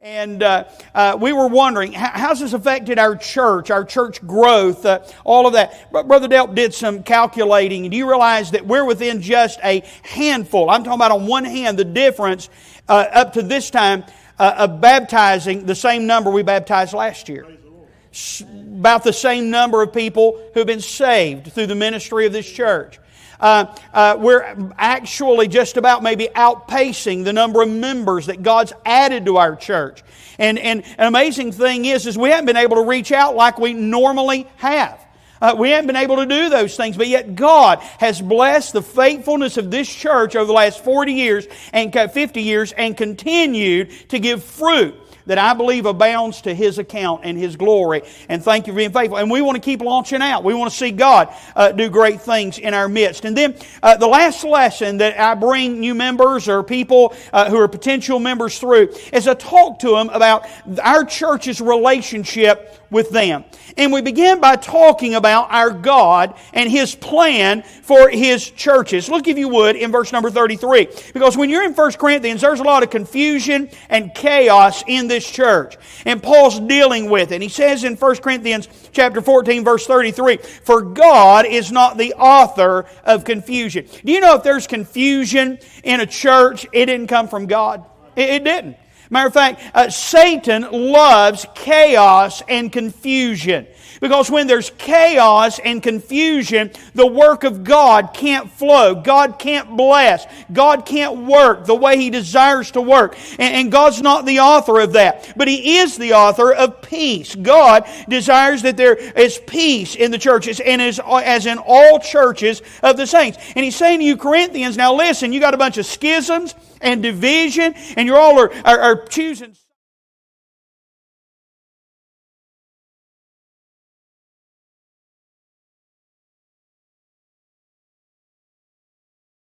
And we were wondering, how's this affected our church growth, all of that. Brother Delp did some calculating. Do you realize that we're within just a handful? I'm talking about on one hand the difference up to this time of baptizing the same number we baptized last year. About the same number of people who have been saved through the ministry of this church. We're actually just about maybe outpacing the number of members that God's added to our church. And an amazing thing is we haven't been able to reach out like we normally have. We haven't been able to do those things, but yet God has blessed the faithfulness of this church over the last 40 years and 50 years and continued to give fruit that I believe abounds to His account and His glory. And thank you for being faithful. And we want to keep launching out. We want to see God do great things in our midst. And then the last lesson that I bring new members or people who are potential members through is I talk to them about our church's relationship with them. And we begin by talking about our God and His plan for His churches. Look, if you would, in verse number 33. Because when you're in 1 Corinthians, there's a lot of confusion and chaos in this church. And Paul's dealing with it. He says in 1 Corinthians chapter 14, verse 33, "For God is not the author of confusion." Do you know if there's confusion in a church, it didn't come from God? It didn't. Matter of fact, Satan loves chaos and confusion. Because when there's chaos and confusion, the work of God can't flow. God can't bless. God can't work the way He desires to work. And God's not the author of that. But He is the author of peace. God desires that there is peace in the churches and as in all churches of the saints. And He's saying to you Corinthians, now listen, you got a bunch of schisms and division, and you all are choosing